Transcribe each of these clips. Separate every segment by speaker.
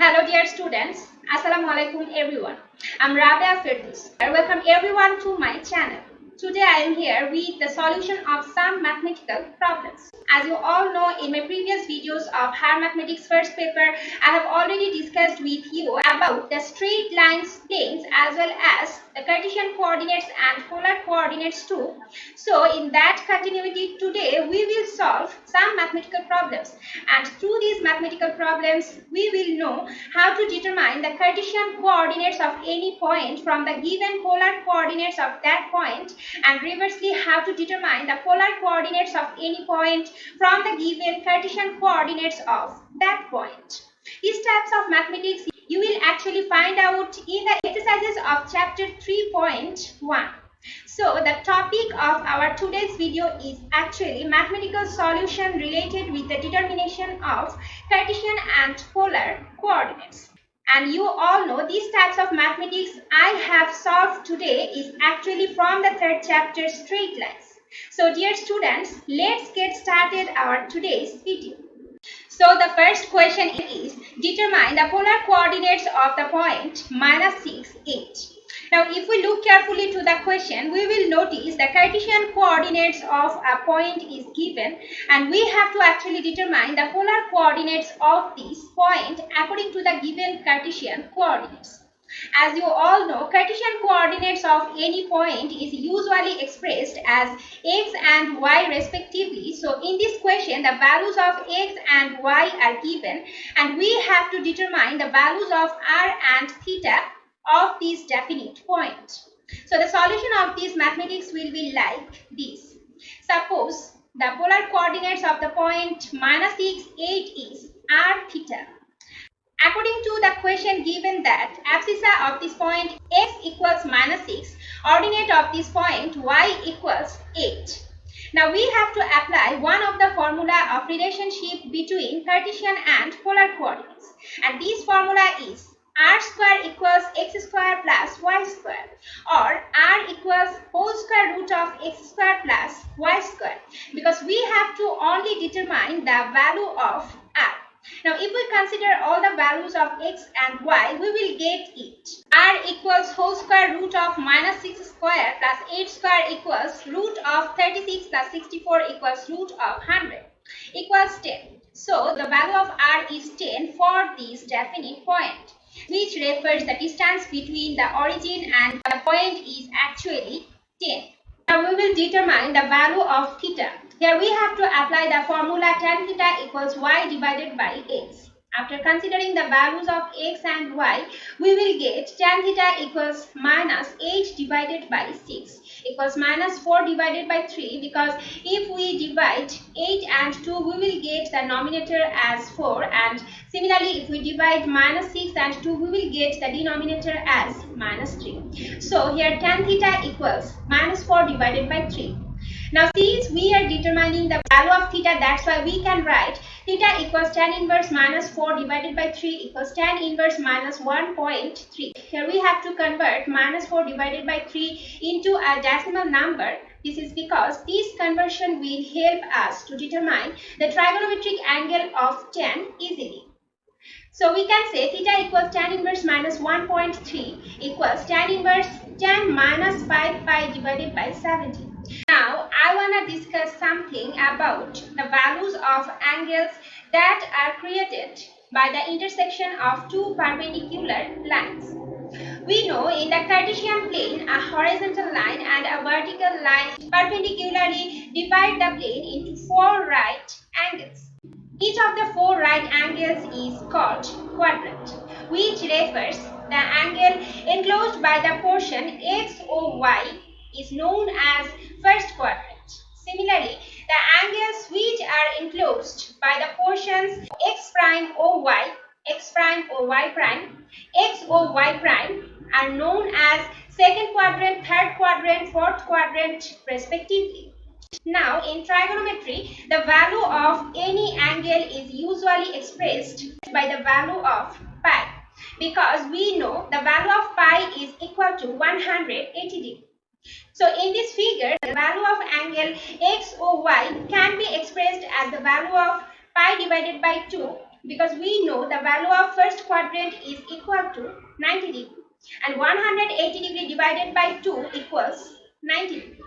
Speaker 1: Hello dear students, Assalamu alaikum everyone. I'm Rabia Firdaus. Welcome everyone to my channel. Today I am here with the solution of some mathematical problems. As you all know, in my previous videos of higher mathematics first paper, I have already discussed with you about the straight lines, planes as well as the Cartesian coordinates and polar coordinates too. So in that continuity, today we will solve some mathematical problems, and through these mathematical problems we will know how to determine the Cartesian coordinates of any point from the given polar coordinates of that point, and reversely how to determine the polar coordinates of any point from the given Cartesian coordinates of that point. These types of mathematics you will actually find out in the exercises of chapter 3.1. So the topic of our today's video is actually mathematical solution related with the determination of Cartesian and polar coordinates. And you all know these types of mathematics I have solved today is actually from the third chapter, straight lines. So dear students, let's get started our today's video. So the first question is determine the polar coordinates of the point -6, 8. Now if we look carefully to the question, we will notice the Cartesian coordinates of a point is given, and we have to actually determine the polar coordinates of this point according to the given Cartesian coordinates. As you all know, Cartesian coordinates of any point is usually expressed as x and y respectively. So in this question, the values of x and y are given, and we have to determine the values of r and theta of this definite point. So the solution of this mathematics will be like this. Suppose the polar coordinates of the point -6, 8 is r theta. According to the question given that abscissa of this point x equals -6, ordinate of this point y equals 8. Now we have to apply one of the formula of relationship between Cartesian and polar coordinates, and this formula is r square equals x square plus y square, or r equals whole square root of x square plus y square, because we have to only determine the value of r. Now if we consider all the values of x and y, we will get it. R equals whole square root of -6 square plus 8 square equals root of 36 plus 64 equals root of 100 equals 10. So the value of r is 10 for this definite point, which refers the distance between the origin and the point is actually 10. Now we will determine the value of theta. Here we have to apply the formula tan theta equals y divided by x. After considering the values of x and y, we will get tan theta equals -8 divided by 6 equals -4 divided by 3, because if we divide 8 and 2, we will get the nominator as 4, and similarly if we divide -6 and 2, we will get the denominator as -3. So here tan theta equals -4 divided by 3. Now since we are determining the value of theta, that's why we can write theta equals tan inverse -4 divided by 3 equals tan inverse -1.3. Here we have to convert -4 divided by 3 into a decimal number. This is because this conversion will help us to determine the trigonometric angle of tan easily. So we can say theta equals tan inverse -1.3 equals tan inverse tan -5 pi divided by 70. Now I want to discuss something about the values of angles that are created by the intersection of two perpendicular lines. We know in the Cartesian plane, a horizontal line and a vertical line perpendicularly divide the plane into four right angles. Each of the four right angles is called quadrant, which refers the angle enclosed by the portion x or y is known as first quadrant. Similarly, the angles which are enclosed by the portions x prime or y, x prime or y prime, x or y prime are known as second quadrant, third quadrant, fourth quadrant respectively. Now in trigonometry, the value of any angle is usually expressed by the value of pi, because we know the value of pi is equal to 180 degrees. So in this figure, the value of angle x or y can be expressed as the value of pi divided by 2, because we know the value of first quadrant is equal to 90 degree and 180 degree divided by 2 equals 90 degree.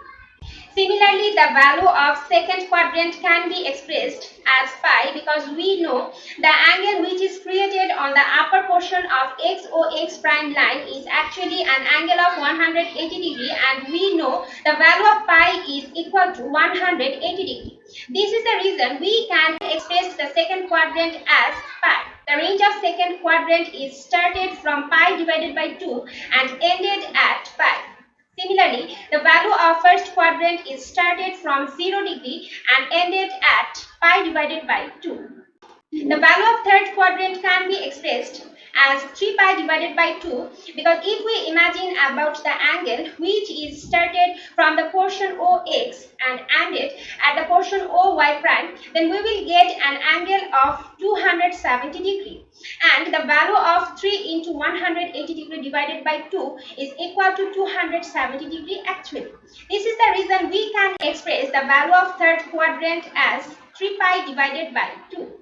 Speaker 1: Similarly, the value of second quadrant can be expressed as pi because we know the angle which is created on the upper portion of XOX prime line is actually an angle of 180 degree, and we know the value of pi is equal to 180 degree. This is the reason we can express the second quadrant as pi. The range of second quadrant is started from pi divided by 2 and ended at pi. Similarly, the value of first quadrant is started from 0 degree and ended at pi divided by 2. The value of third quadrant can be expressed as 3 pi divided by 2 because if we imagine about the angle which is started from the portion OX and ended at the portion OY prime, then we will get an angle of 270 degree, and the value of 3 into 180 degree divided by 2 is equal to 270 degree actually. This is the reason we can express the value of third quadrant as 3 pi divided by 2.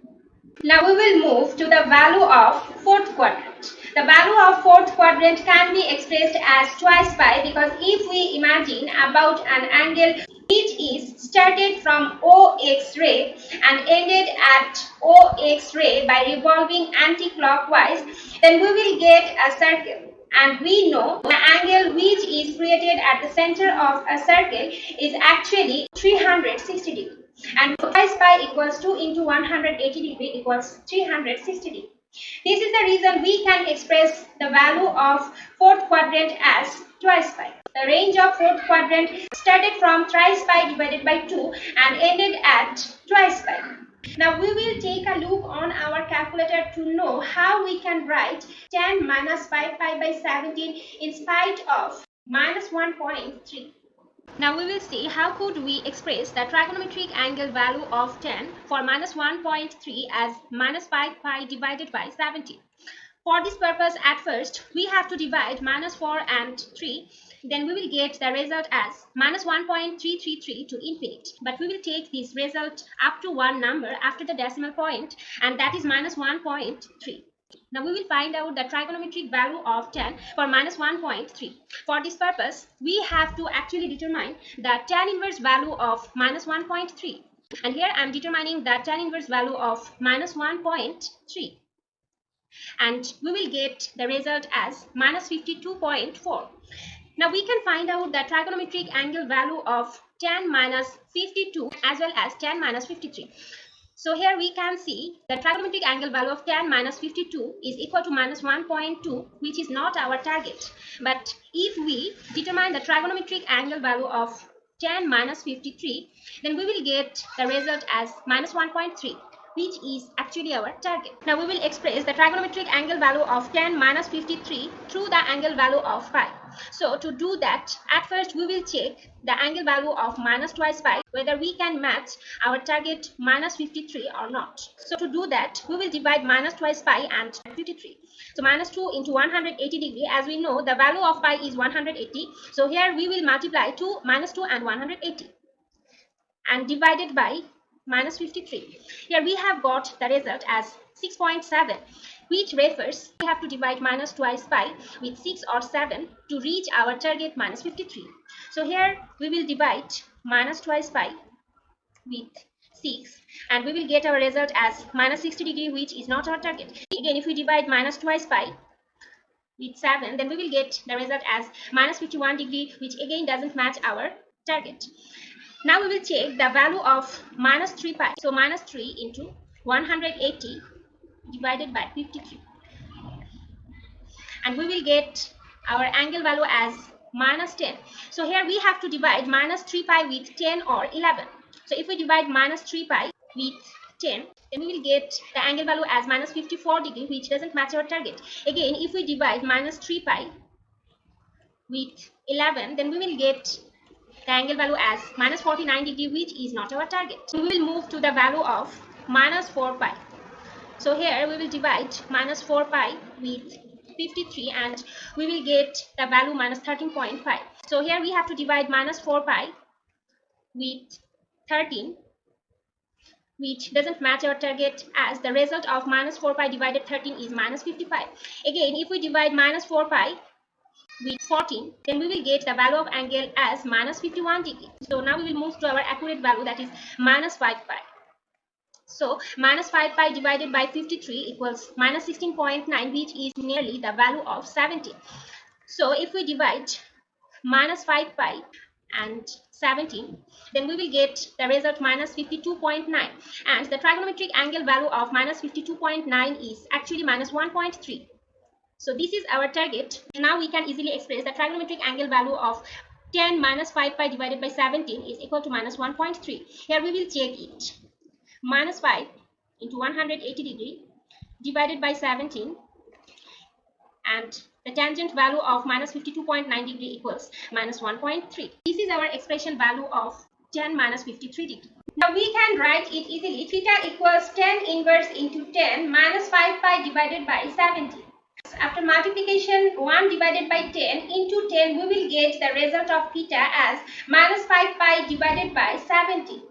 Speaker 1: Now we will move to the value of fourth quadrant. The value of fourth quadrant can be expressed as twice pi because if we imagine about an angle which is started from OX ray and ended at OX ray by revolving anti-clockwise, then we will get a circle. And we know the angle which is created at the center of a circle is actually 360 degree. And twice pi equals 2 into 180 degree equals 360 degree. This is the reason we can express the value of fourth quadrant as twice pi. The range of fourth quadrant started from thrice pi divided by 2 and ended at twice pi. Now we will take a look on our calculator to know how we can write 10 minus 5 pi by 17 in spite of minus 1.3. Now we will see how could we express the trigonometric angle value of 10 for minus 1.3 as minus 5 pi divided by 17. For this purpose, at first we have to divide minus 4 and 3. Then we will get the result as minus 1.333 to infinity. But we will take this result up to one number after the decimal point, and that is minus 1.3. Now we will find out the trigonometric value of 10 for minus 1.3. For this purpose, we have to actually determine the tan inverse value of minus 1.3. And here I am determining the tan inverse value of minus 1.3. And we will get the result as minus 52.4. Now we can find out the trigonometric angle value of tan minus 52 as well as tan minus 53. So here we can see the trigonometric angle value of tan minus 52 is equal to minus 1.2, which is not our target. But if we determine the trigonometric angle value of tan minus 53, then we will get the result as minus 1.3, which is actually our target. Now we will express the trigonometric angle value of tan minus 53 through the angle value of pi. So to do that, at first we will check the angle value of minus twice pi, whether we can match our target minus 53 or not. So to do that, we will divide minus twice pi and 53. So minus 2 into 180 degree, as we know the value of pi is 180. So here we will multiply minus 2 and 180 and divided by minus 53. Here we have got the result as 6.7, which refers we have to divide minus twice pi with 6 or 7 to reach our target minus 53. So here we will divide minus twice pi with 6 and we will get our result as minus 60 degree, which is not our target. Again, if we divide minus twice pi with 7, then we will get the result as minus 51 degree, which again doesn't match our target. Now we will check the value of minus 3 pi. So minus 3 into 180 divided by 53. And we will get our angle value as minus 10. So here we have to divide minus 3 pi with 10 or 11. So if we divide minus 3 pi with 10, then we will get the angle value as minus 54 degree, which doesn't match our target. Again, if we divide minus 3 pi with 11, then we will get the angle value as minus 49 degree, which is not our target. We will move to the value of minus 4 pi. So here we will divide minus 4 pi with 53 and we will get the value minus 13.5. So here we have to divide minus 4 pi with 13 which doesn't match our target, as the result of minus 4 pi divided 13 is minus 55. Again, if we divide minus 4 pi with 14, then we will get the value of angle as minus 51 degree. So now we will move to our accurate value, that is minus 5 pi. So minus 5 pi divided by 53 equals minus 16.9, which is nearly the value of 70. So if we divide minus 5 pi and 17, then we will get the result minus 52.9, and the trigonometric angle value of minus 52.9 is actually minus 1.3. So this is our target. Now we can easily express the trigonometric angle value of 10 minus 5 pi divided by 17 is equal to minus 1.3. Here we will check it. Minus 5 into 180 degree divided by 17, and the tangent value of minus 52.9 degree equals minus 1.3. This is our expression value of 10 minus 53 degree. Now we can write it easily. Theta equals 10 inverse into 10 minus 5 pi divided by 17. After multiplication 1 divided by 10 into 10, we will get the result of theta as minus 5 pi divided by 17.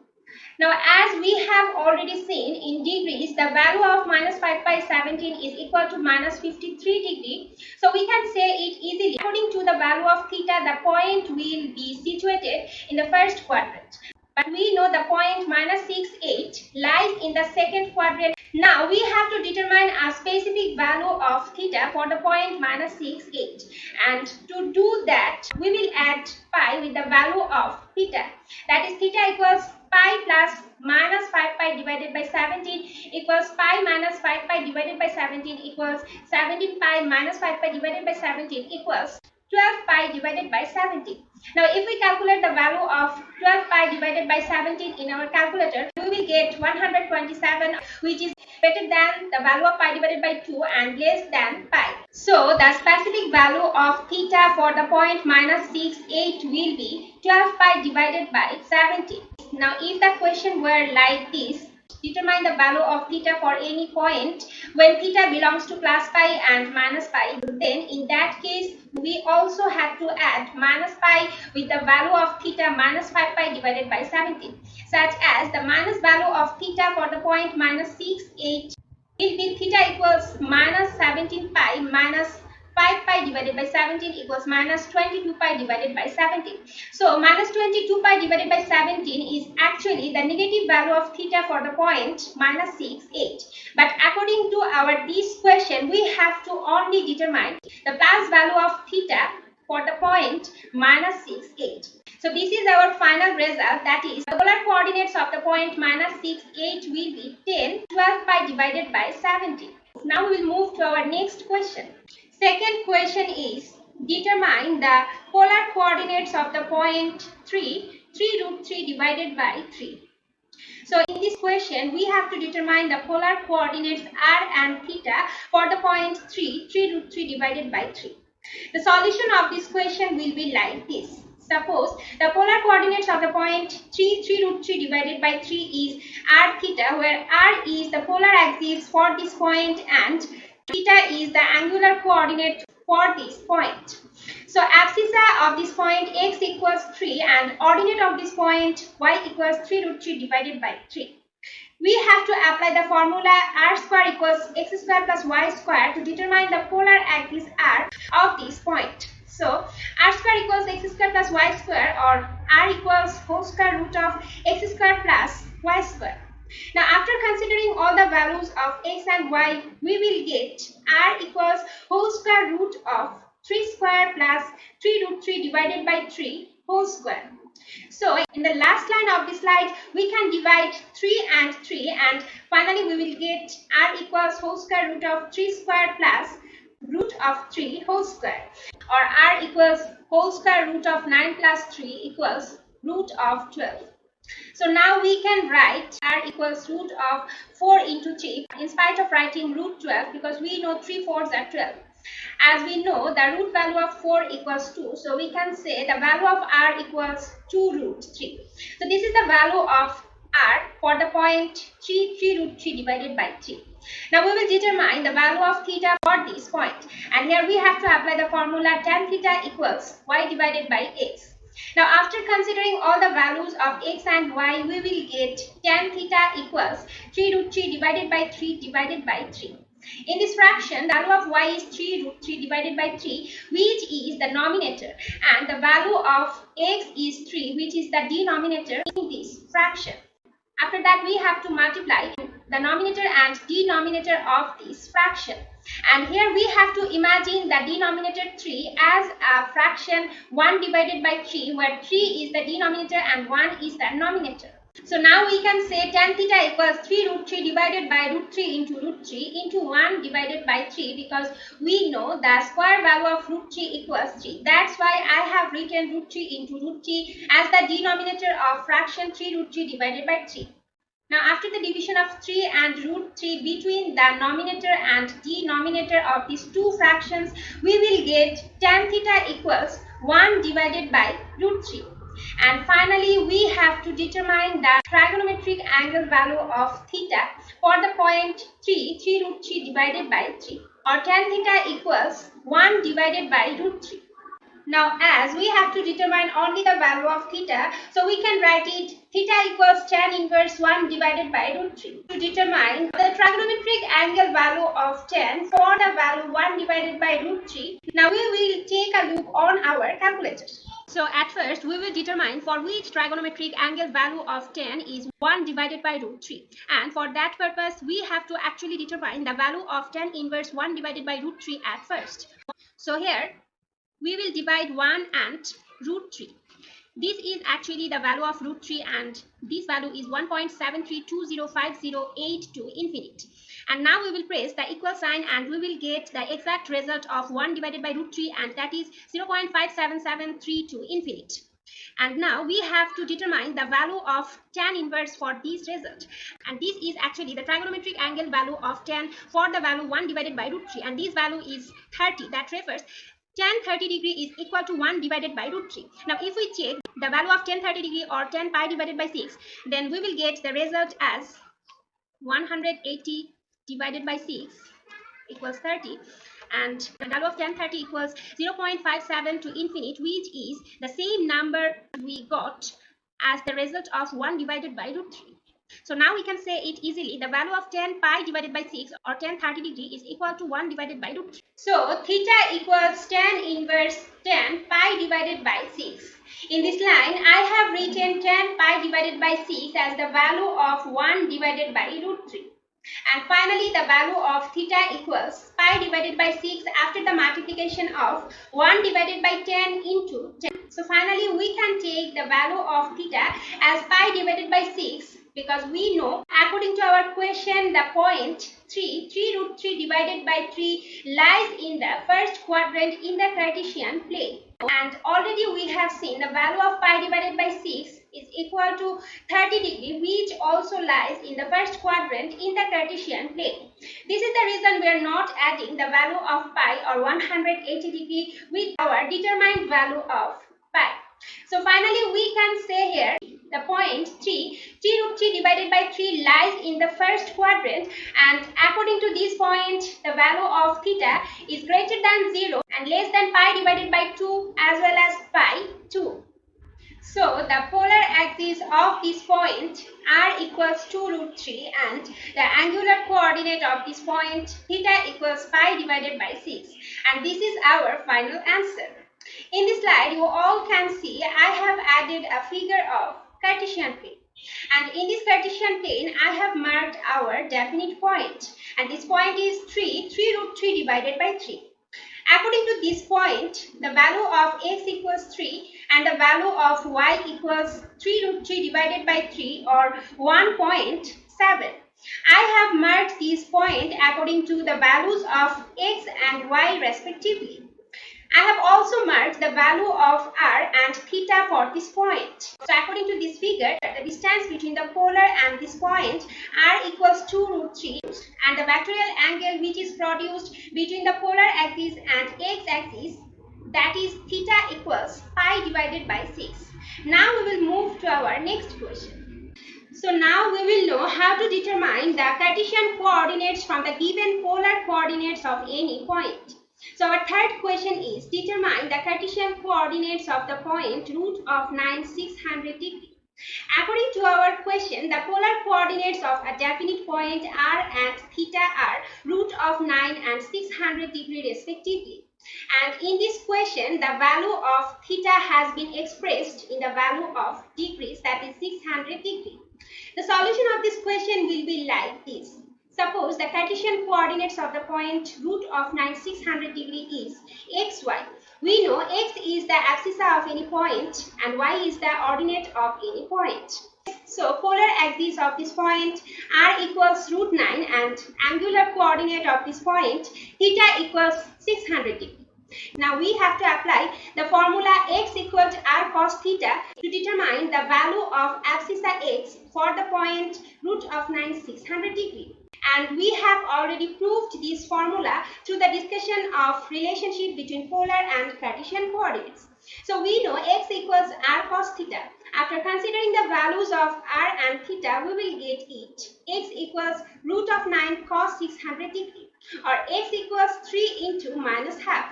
Speaker 1: Now, as we have already seen in degrees, the value of minus 5 by 17 is equal to minus 53 degree. So we can say it easily. According to the value of theta, the point will be situated in the first quadrant. But we know the point minus 6, 8 lies in the second quadrant. Now we have to determine a specific value of theta for the point minus 6, 8. And to do that, we will add pi with the value of theta. That is, theta equals pi plus minus 5 pi divided by 17 equals pi minus 5 pi divided by 17 equals 17 pi minus 5 pi divided by 17 equals 12 pi divided by 17. Now if we calculate the value of 12 pi divided by 17 in our calculator, we will get 127, which is better than the value of pi divided by 2 and less than pi. So the specific value of theta for the point minus 6, 8 will be 12 pi divided by 17. Now if the question were like this, determine the value of theta for any point when theta belongs to plus pi and minus pi, then in that case we also have to add minus pi with the value of theta minus 5 pi divided by 17, such as the minus value of theta for the point minus 6, 8 will be theta equals minus 17 pi minus 5 pi divided by 17 equals minus 22 pi divided by 17. So minus 22 pi divided by 17 is actually the negative value of theta for the point minus 6, 8. But according to our this question, we have to only determine the plus value of theta for the point minus 6, 8. So this is our final result, that is the polar coordinates of the point minus 6, 8 will be 10, 12 pi divided by 17. Now we will move to our next question. Second question is, determine the polar coordinates of the point 3 root 3 divided by 3. So in this question, we have to determine the polar coordinates r and theta for the point 3 root 3 divided by 3. The solution of this question will be like this. Suppose the polar coordinates of the point 3 root 3 divided by 3 is r theta, where r is the polar axis for this point and theta is the angular coordinate for this point. So abscissa of this point x equals 3 and ordinate of this point y equals 3 root 3 divided by 3. We have to apply the formula r square equals x square plus y square to determine the polar axis r of this point. So r square equals x square plus y square, or r equals whole square root of x square plus y square. Now after considering all the values of x and y, we will get r equals whole square root of 3 square plus 3 root 3 divided by 3 whole square. So in the last line of the slide, we can divide 3 and 3, and finally we will get r equals whole square root of 3 square plus root of 3 whole square, or r equals whole square root of 9 plus 3 equals root of 12. So now we can write r equals root of 4 into 3 in spite of writing root 12, because we know 3 fours are 12. As we know, the root value of 4 equals 2. So we can say the value of r equals 2 root 3. So this is the value of r for the point 3 root 3 divided by 3. Now we will determine the value of theta for this point. And here we have to apply the formula tan theta equals y divided by x. Now after considering all the values of x and y, we will get tan theta equals 3 root 3 divided by 3 divided by 3. In this fraction, the value of y is 3 root 3 divided by 3, which is the numerator, and the value of x is 3, which is the denominator in this fraction. After that, we have to multiply the numerator and denominator of this fraction. And here we have to imagine the denominator 3 as a fraction 1 divided by 3, where 3 is the denominator and 1 is the numerator. So now we can say tan theta equals 3 root 3 divided by root 3 into root 3 into 1 divided by 3, because we know the square value of root 3 equals 3. That's why I have written root 3 into root 3 as the denominator of fraction 3 root 3 divided by 3. Now after the division of 3 and root 3 between the numerator and denominator of these two fractions, we will get tan theta equals 1 divided by root 3. And finally, we have to determine the trigonometric angle value of theta for the point 3 root 3 divided by 3, or tan theta equals 1 divided by root 3. Now as we have to determine only the value of theta, so we can write it theta equals tan inverse 1 divided by root 3. To determine the trigonometric angle value of tan for the value 1 divided by root 3, now we will take a look on our calculator. So at first we will determine for which trigonometric angle value of tan is 1 divided by root 3, and for that purpose we have to actually determine the value of tan inverse 1 divided by root 3 at first. So here we will divide 1 and root 3. This is actually the value of root 3, and this value is 1.7320508 to infinite. And now we will press the equal sign and we will get the exact result of 1 divided by root 3, and that is 0.5773 to infinite. And now we have to determine the value of tan inverse for this result, and this is actually the trigonometric angle value of tan for the value 1 divided by root 3, and this value is 30. That refers tan 30 degree is equal to 1 divided by root 3. Now if we check the value of tan 30 degree or tan pi divided by 6, then we will get the result as 180 divided by 6 equals 30, and the value of tan 30 equals 0.57 to infinite, which is the same number we got as the result of 1 divided by root 3. So now we can say it easily, the value of tan pi divided by 6 or tan 30 degree is equal to 1 divided by root 3. So theta equals tan inverse tan pi divided by 6. In this line, I have written tan pi divided by 6 as the value of 1 divided by root 3. And finally, the value of theta equals pi divided by 6 after the multiplication of 1 divided by 10 into 10. So finally, we can take the value of theta as pi divided by 6, because we know according to our question the point 3 root 3 divided by 3 lies in the first quadrant in the Cartesian plane. And already we have seen the value of pi divided by 6 is equal to 30 degree, which also lies in the first quadrant in the Cartesian plane. This is the reason we are not adding the value of pi or 180 degree with our determined value of pi. So finally we can say here the point 3 root 3 divided by 3 lies in the first quadrant, and according to this point the value of theta is greater than 0 and less than pi divided by 2 as well as pi 2. So the polar axis of this point r equals 2 root 3, and the angular coordinate of this point theta equals pi divided by 6, and this is our final answer. In this slide you all can see I have added a figure of Cartesian plane, and in this Cartesian plane I have marked our definite point, and this point is 3 root 3 divided by 3. According to this point, the value of x equals 3 and the value of y equals 3 root 3 divided by 3, or 1.7. I have marked this point according to the values of x and y respectively. I have also marked the value of r and theta for this point. So according to this figure, the distance between the polar and this point r equals 2 root 3, and the vectorial angle which is produced between the polar axis and x-axis, that is theta equals pi divided by 6. Now we will move to our next question. So now we will know how to determine the Cartesian coordinates from the given polar coordinates of any point. So our third question is determine the Cartesian coordinates of the point root of 9, 600 degree. According to our question, the polar coordinates of a definite point r and theta are root of 9 and 600 degree respectively. And in this question, the value of theta has been expressed in the value of degrees, that is 600 degree. The solution of this question will be like this. Suppose the Cartesian coordinates of the point root of 9, 600 degree is xy. We know x is the abscissa of any point and y is the ordinate of any point. So polar axis of this point r equals root 9 and angular coordinate of this point theta equals 600 degree. Now we have to apply the formula x equal to r cos theta to determine the value of abscissa x for the point root of 9, 600 degree. And we have already proved this formula through the discussion of relationship between polar and Cartesian coordinates. So we know x equals r cos theta. After considering the values of r and theta, we will get it. X equals root of 9 cos 600 degree, or x equals 3 into minus half,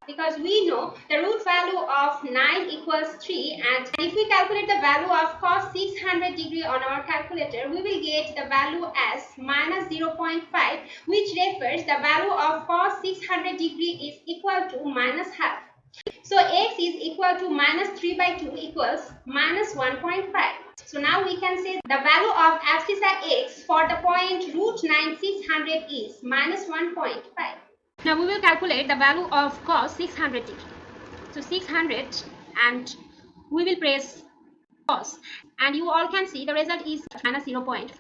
Speaker 1: because we know the root value of 9 equals 3, and if we calculate the value of cos 600 degree on our calculator, we will get the value as minus 0.5, which refers the value of cos 600 degree is equal to minus half. So x is equal to minus 3 by 2 equals minus 1.5. So now we can say the value of abscissa x for the point root 9, 600 is minus 1.5. Now we will calculate the value of cos 600 degree. So 600 and we will press cos, and you all can see the result is minus 0.5.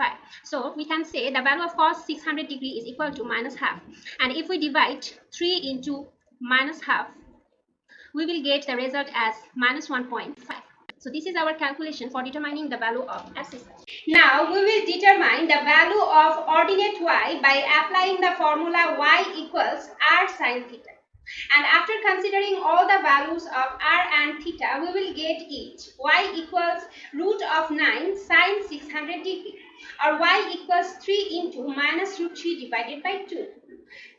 Speaker 1: So we can say the value of cos 600 degree is equal to minus half, and if we divide 3 into minus half, we will get the result as minus 1.5. So this is our calculation for determining the value of abscissa. Now we will determine the value of ordinate y by applying the formula y equals r sin theta. And after considering all the values of r and theta, we will get it y equals root of 9 sin 600 degree, or y equals 3 into minus root 3 divided by 2.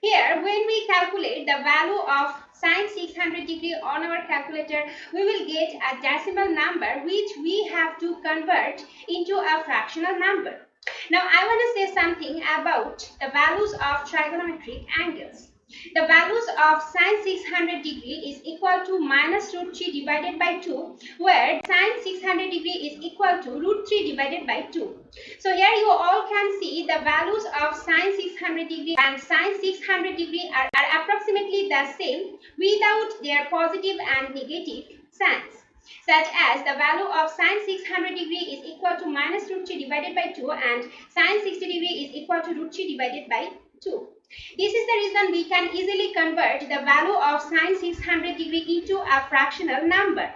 Speaker 1: Here, when we calculate the value of sin 600 degree on our calculator, we will get a decimal number which we have to convert into a fractional number. Now, I want to say something about the values of trigonometric angles. The values of sin 600 degree is equal to minus root 3 divided by 2, where sin 600 degree is equal to root 3 divided by 2. So here you all can see the values of sin 600 degree and sin 600 degree are approximately the same without their positive and negative signs, such as the value of sin 600 degree is equal to minus root 3 divided by 2 and sin 60 degree is equal to root 3 divided by 2. This is the reason we can easily convert the value of sin 600 degree into a fractional number.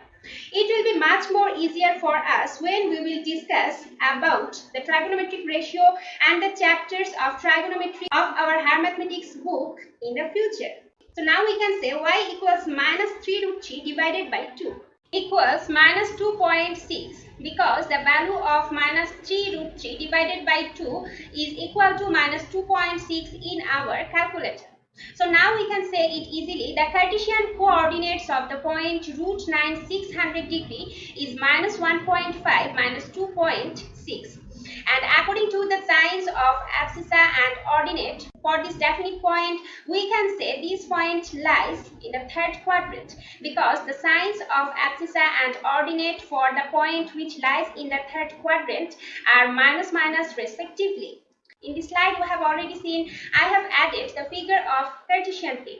Speaker 1: It will be much more easier for us when we will discuss about the trigonometric ratio and the chapters of trigonometry of our higher mathematics book in the future. So now we can say y equals minus 3 root 3 divided by 2 equals minus 2.6, because the value of minus 3 root 3 divided by 2 is equal to minus 2.6 in our calculator. So now we can say it easily. The Cartesian coordinates of the point root 9, 600 degree is minus 1.5 minus 2.6. And according to the signs of abscissa and ordinate for this definite point, we can say this point lies in the third quadrant, because the signs of abscissa and ordinate for the point which lies in the third quadrant are minus minus respectively. In this slide we have already seen I have added the figure of Cartesian plane,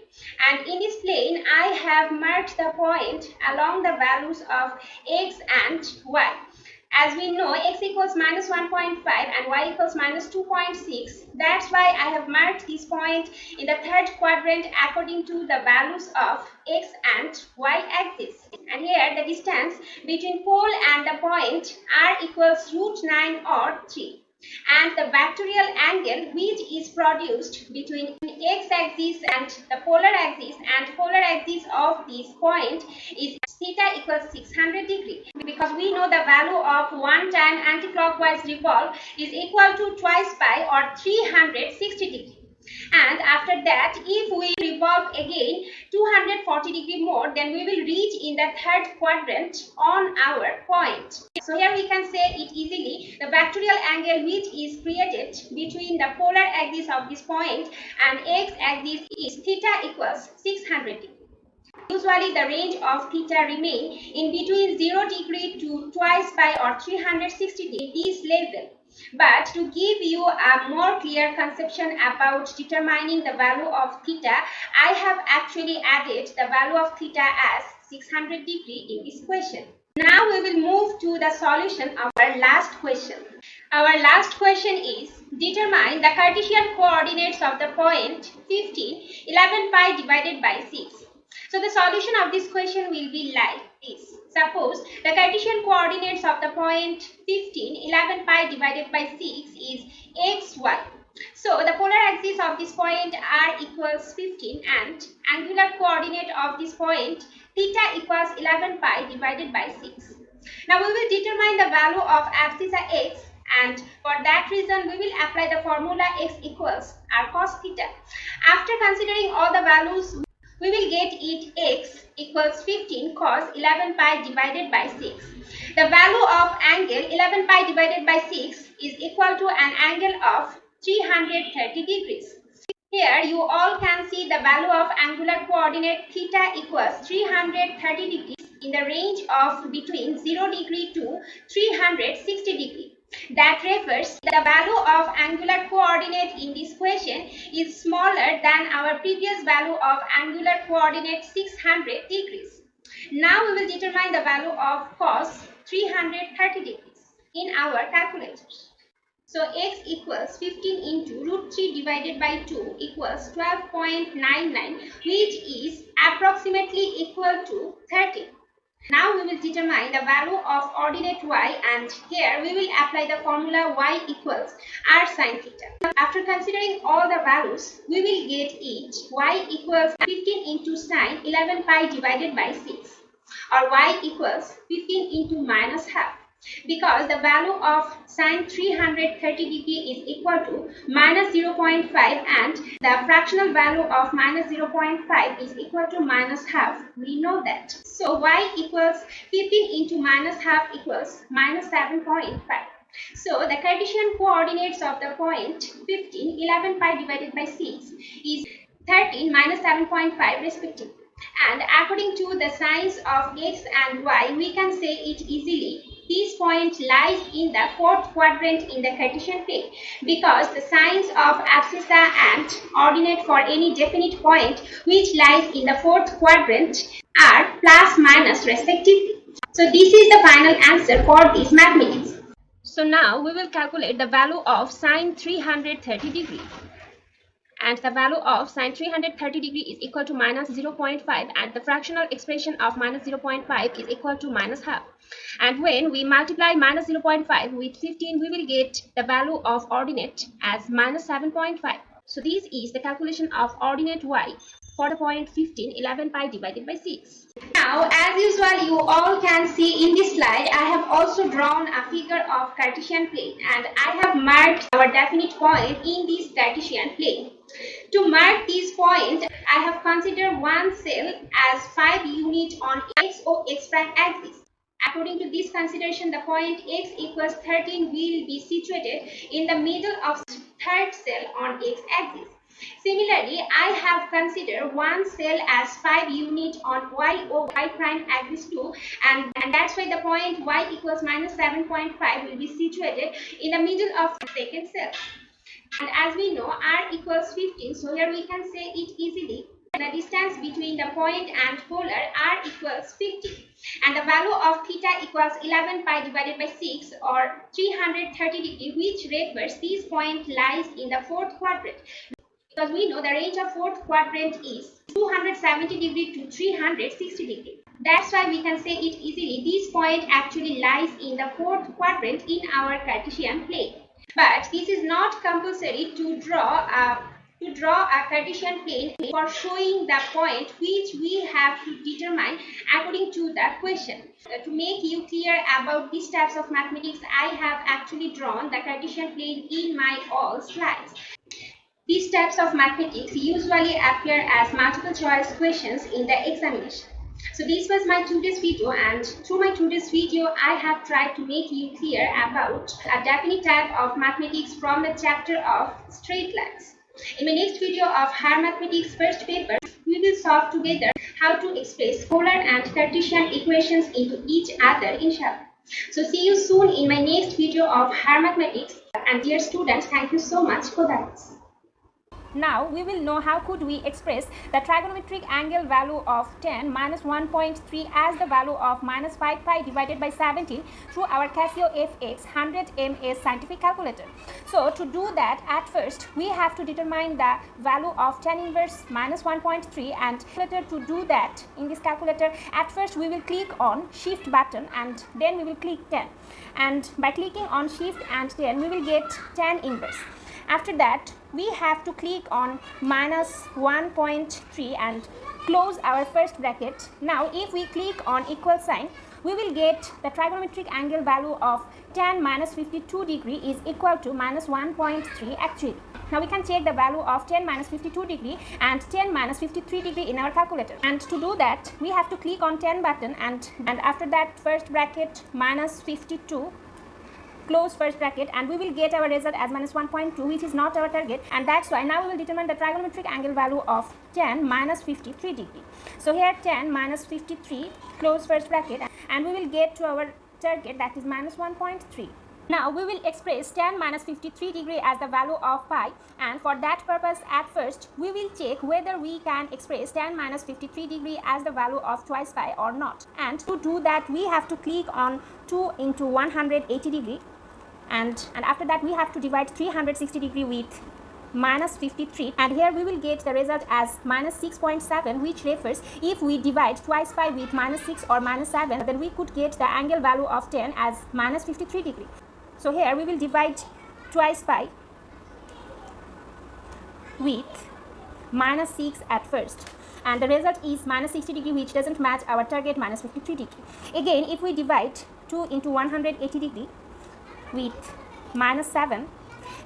Speaker 1: and in this plane I have marked the point along the values of x and y. As we know, x equals minus 1.5 and y equals minus 2.6. That's why I have marked this point in the third quadrant according to the values of x and y axis. And here the distance between pole and the point r equals root 9 or 3. And the vectorial angle which is produced between x-axis and the polar axis of this point is theta equals 600 degree, because we know the value of 1 time anticlockwise revolve is equal to twice pi or 360 degree. And after that, if we revolve again 240 degree more, then we will reach in the third quadrant on our point. So here we can say it easily, the vectorial angle which is created between the polar axis of this point and x-axis is theta equals 600 degree. Usually the range of theta remain in between 0 degree to twice pi or 360 degree this level. But to give you a more clear conception about determining the value of theta, I have actually added the value of theta as 600 degree in this question. Now we will move to the solution of our last question. Our last question is, determine the Cartesian coordinates of the point 15, 11 pi divided by 6. So the solution of this question will be like this. Suppose the Cartesian coordinates of the point 15, 11 pi divided by 6 is x, y. So the polar axis of this point r equals 15 and angular coordinate of this point theta equals 11 pi divided by 6. Now we will determine the value of abscissa x, and for that reason we will apply the formula x equals r cos theta. After considering all the values, we will get it x equals 15 cos 11 pi divided by 6. The value of angle 11 pi divided by 6 is equal to an angle of 330 degrees. Here you all can see the value of angular coordinate theta equals 330 degrees in the range of between 0 degree to 360 degree. That refers the value of angular coordinate in this question is smaller than our previous value of angular coordinate 600 degrees. Now we will determine the value of cos 330 degrees in our calculators. So x equals 15 into root 3 divided by 2 equals 12.99, which is approximately equal to 30. Now we will determine the value of ordinate y, and here we will apply the formula y equals r sin theta. After considering all the values, we will get it y equals 15 into sine 11 pi divided by 6, or y equals 15 into minus half. Because the value of sine 330 degree is equal to minus 0.5 and the fractional value of minus 0.5 is equal to minus half. We know that. So y equals 15 into minus half equals minus 7.5. So the Cartesian coordinates of the point 15, 11 pi divided by 6 is 13 minus 7.5 respectively. And according to the signs of x and y, we can say it easily. This point lies in the fourth quadrant in the Cartesian plane because the signs of abscissa and ordinate for any definite point which lies in the fourth quadrant are plus minus respectively. So this is the final answer for this mathematics. So now we will calculate the value of sine 330 degree. And the value of sine 330 degree is equal to minus 0.5, and the fractional expression of minus 0.5 is equal to minus half. And when we multiply minus 0.5 with 15, we will get the value of ordinate as minus 7.5. So this is the calculation of ordinate y for the point 15, 11 pi divided by 6. Now, as usual, you all can see in this slide, I have also drawn a figure of Cartesian plane, and I have marked our definite point in this Cartesian plane. To mark this point, I have considered one cell as 5 units on x or x prime axis. According to this consideration, the point x equals 13 will be situated in the middle of third cell on x axis. Similarly, I have considered one cell as 5 units on y or y prime axis too, and that's why the point y equals minus 7.5 will be situated in the middle of the second cell. And as we know, r equals 15, so here we can say it easily. The distance between the point and polar r equals 50, and the value of theta equals 11 pi divided by 6 or 330 degree, which refers this point lies in the fourth quadrant. Because we know the range of fourth quadrant is 270 degree to 360 degree. That's why we can say it easily. This point actually lies in the fourth quadrant in our Cartesian plane. But this is not compulsory to draw a Cartesian plane for showing the point which we have to determine according to the question. To make you clear about these types of mathematics, I have actually drawn the Cartesian plane in my all slides. These types of mathematics usually appear as multiple choice questions in the examination. So this was my today's video, and through my today's video I have tried to make you clear about a definite type of mathematics from the chapter of straight lines. In my next video of higher mathematics first paper, we will solve together how to express polar and Cartesian equations into each other, inshallah. So see you soon in my next video of higher mathematics, and dear students, thank you so much for that.
Speaker 2: Now we will know how could we express the trigonometric angle value of 10 minus 1.3 as the value of minus 5 pi divided by 17 through our Casio FX 100 ms scientific calculator. So to do that, at first we have to determine the value of tan inverse minus 1.3, and to do that in this calculator, at first we will click on shift button and then we will click 10, and by clicking on shift and 10 we will get tan inverse. After that, we have to click on minus 1.3 and close our first bracket. Now, if we click on equal sign, we will get the trigonometric angle value of tan minus 52 degree is equal to minus 1.3 actually. Now we can check the value of tan minus 52 degree and tan minus 53 degree in our calculator. And to do that, we have to click on 10 button and after that first bracket minus 52, close first bracket, and we will get our result as minus 1.2, which is not our target, and that's why now we will determine the trigonometric angle value of tan minus 53 degree. So here tan minus 53, close first bracket, and we will get to our target, that is minus 1.3. Now we will express tan minus 53 degree as the value of pi, and for that purpose at first we will check whether we can express tan minus 53 degree as the value of twice pi or not. And to do that, we have to click on 2 into 180 degree, and after that we have to divide 360 degree with minus 53, and here we will get the result as minus 6.7, which refers if we divide twice pi with minus 6 or minus 7, then we could get the angle value of 10 as minus 53 degree. So here we will divide twice pi with minus 6 at first, and the result is minus 60 degree, which doesn't match our target minus 53 degree. Again, if we divide 2 into 180 degree with minus 7,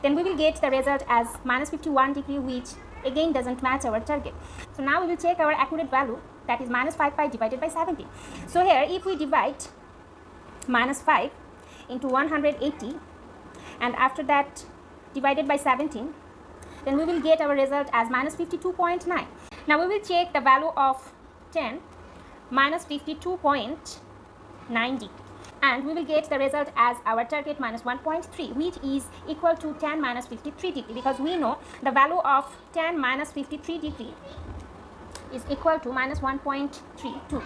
Speaker 2: then we will get the result as minus 51 degree, which again doesn't match our target. So now we will check our accurate value, that is minus 5 pi divided by 17. So here if we divide minus 5 into 180 and after that divided by 17, then we will get our result as minus 52.9. Now we will check the value of 10 minus 52.9 degree, and we will get the result as our target minus 1.3, which is equal to tan minus 53 degree, because we know the value of tan minus 53 degree is equal to minus 1.32.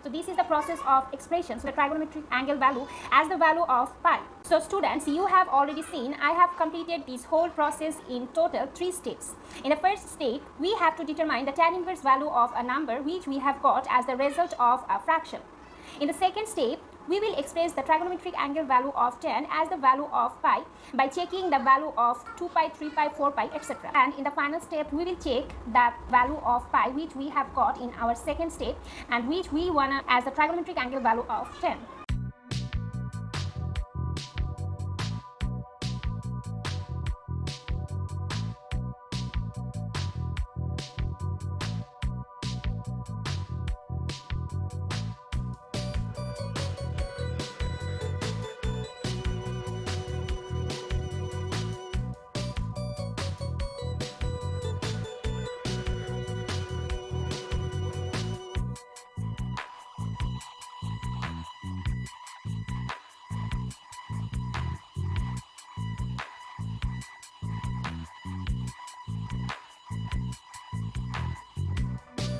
Speaker 2: So this is the process of expression, so the trigonometric angle value as the value of pi. So students, you have already seen I have completed this whole process in total 3 steps. In the first step, we have to determine the tan inverse value of a number which we have got as the result of a fraction. In the second step, we will express the trigonometric angle value of 10 as the value of pi by checking the value of 2 pi, 3 pi, 4 pi, etc. And in the final step, we will check the value of pi which we have got in our second step and which we want as the trigonometric angle value of 10.